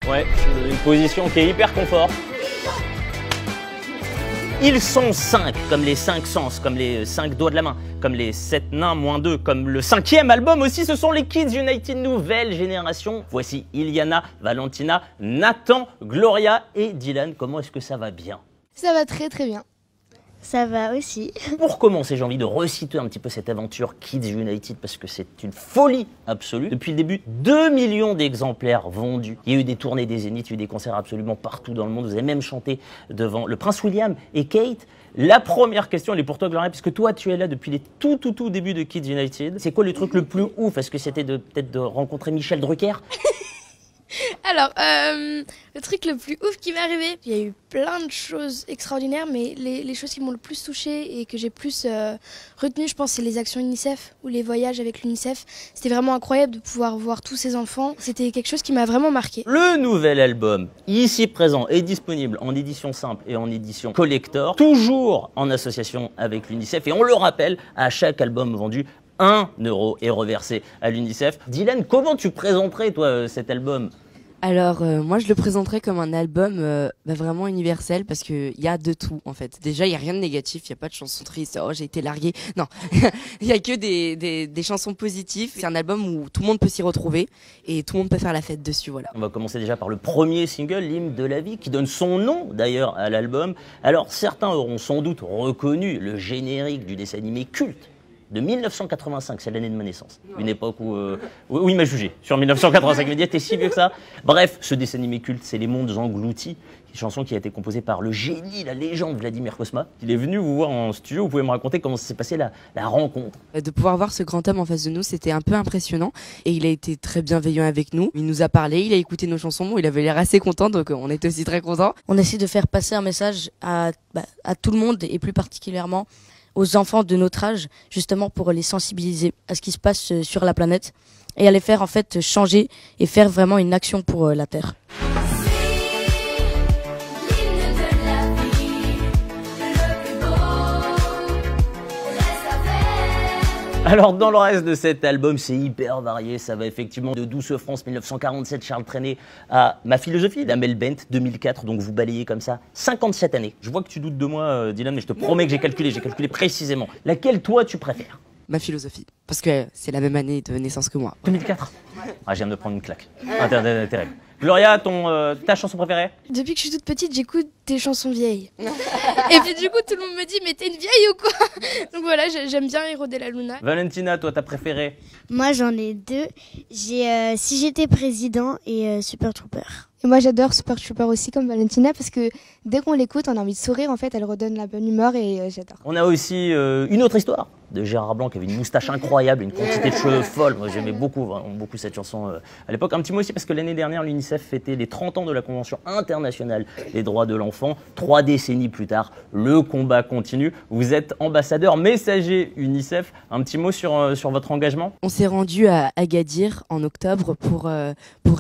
Ouais, une position qui est hyper confort. Ils sont 5, comme les 5 sens, comme les 5 doigts de la main, comme les 7 nains moins 2, comme le 5e album aussi, ce sont les Kids United nouvelle génération. Voici Iliana, Valentina, Nathan, Gloria et Dylan. Comment est-ce que ça va bien? Ça va très très bien. Ça va aussi. Pour commencer, j'ai envie de reciter un petit peu cette aventure Kids United parce que c'est une folie absolue. Depuis le début, 2 millions d'exemplaires vendus. Il y a eu des tournées des Zéniths, il y a eu des concerts absolument partout dans le monde. Vous avez même chanté devant le prince William et Kate. La première question, elle est pour toi, Gloria, puisque toi, tu es là depuis les tout débuts de Kids United. C'est quoi le truc le plus ouf? Est-ce que c'était peut-être de rencontrer Michel Drucker? Alors, le truc le plus ouf qui m'est arrivé, il y a eu plein de choses extraordinaires, mais les choses qui m'ont le plus touchée et que j'ai plus retenu, je pense, c'est les actions UNICEF ou les voyages avec l'UNICEF. C'était vraiment incroyable de pouvoir voir tous ces enfants. C'était quelque chose qui m'a vraiment marqué. Le nouvel album, ici présent, est disponible en édition simple et en édition collector, toujours en association avec l'UNICEF. Et on le rappelle, à chaque album vendu, 1 euro est reversé à l'UNICEF. Dylan, comment tu présenterais, toi, cet album? Alors, moi, je le présenterais comme un album vraiment universel parce qu'il y a de tout, en fait. Déjà, il n'y a rien de négatif, il n'y a pas de chansons tristes, oh, j'ai été larguée. Non, il n'y a que des chansons positives. C'est un album où tout le monde peut s'y retrouver et tout le monde peut faire la fête dessus, voilà. On va commencer déjà par le premier single, L'hymne de la vie, qui donne son nom, d'ailleurs, à l'album. Alors, certains auront sans doute reconnu le générique du dessin animé culte de 1985, c'est l'année de ma naissance. Une époque où il m'a jugé sur 1985. Il m'a dit, t'es si vieux que ça. Bref, ce dessin animé culte, c'est Les Mondes Engloutis, une chanson qui a été composée par le génie, la légende Vladimir Cosma. Il est venu vous voir en studio, vous pouvez me raconter comment s'est passée la rencontre? De pouvoir voir ce grand homme en face de nous, c'était un peu impressionnant et il a été très bienveillant avec nous. Il nous a parlé, il a écouté nos chansons, il avait l'air assez content, donc on était aussi très contents. On essaie de faire passer un message à tout le monde et plus particulièrement aux enfants de notre âge, justement pour les sensibiliser à ce qui se passe sur la planète et à les faire en fait changer et faire vraiment une action pour la Terre. Alors dans le reste de cet album, c'est hyper varié, ça va effectivement de Douce France 1947, Charles Trenet, à Ma philosophie d'Amel Bent 2004, donc vous balayez comme ça 57 années. Je vois que tu doutes de moi, Dylan, mais je te promets que j'ai calculé précisément. Laquelle toi tu préfères? Ma philosophie, parce que c'est la même année de naissance que moi. 2004. Ah, je viens de prendre une claque. Terrible. Gloria, ta chanson préférée? Depuis que je suis toute petite, j'écoute des chansons vieilles. Et puis du coup, tout le monde me dit, mais t'es une vieille ou quoi? Donc voilà, j'aime bien Héros de la Luna. Valentina, toi, ta préférée? Moi j'en ai deux. J'ai Si j'étais président et Super Trooper. Et moi j'adore Super Trooper aussi comme Valentina parce que dès qu'on l'écoute, on a envie de sourire. En fait, elle redonne la bonne humeur et j'adore. On a aussi une autre histoire de Gérard Blanc qui avait une moustache incroyable, une quantité de cheveux folle. Moi j'aimais beaucoup cette chanson à l'époque. Un petit mot aussi parce que l'année dernière, l'UNICEF fêtait les 30 ans de la Convention internationale des droits de l'enfant. 3 décennies plus tard, le combat continue. Vous êtes ambassadeur, messager UNICEF. Un petit mot sur votre engagement? On s'est rendu à Agadir en octobre pour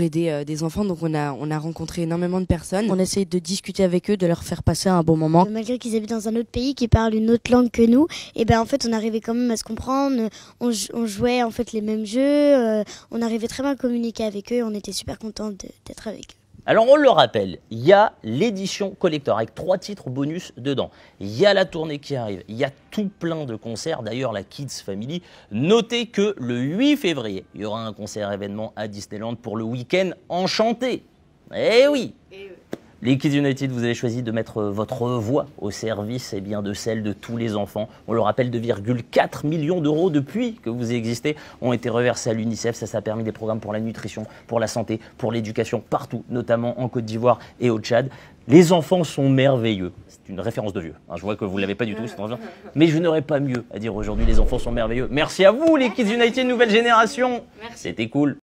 aider des enfants, donc on a rencontré énormément de personnes. On essaye de discuter avec eux, de leur faire passer un bon moment. Malgré qu'ils habitent dans un autre pays, qui parlent une autre langue que nous, et ben en fait on arrivait quand même à se comprendre. On jouait en fait les mêmes jeux, on arrivait très bien à communiquer avec eux. On était super contents d'être avec eux. Alors on le rappelle, il y a l'édition collector avec 3 titres bonus dedans. Il y a la tournée qui arrive, il y a tout plein de concerts, d'ailleurs la Kids Family. Notez que le 8 février, il y aura un concert événement à Disneyland pour le week-end enchanté. Eh oui! Les Kids United, vous avez choisi de mettre votre voix au service de celle de tous les enfants. On le rappelle, 2,4 millions d'euros depuis que vous existez ont été reversés à l'UNICEF. Ça a permis des programmes pour la nutrition, pour la santé, pour l'éducation, partout, notamment en Côte d'Ivoire et au Tchad. Les enfants sont merveilleux. C'est une référence de vieux. Je vois que vous ne l'avez pas du tout, mais je n'aurais pas mieux à dire aujourd'hui. Les enfants sont merveilleux. Merci à vous, les Kids United, nouvelle génération. C'était cool.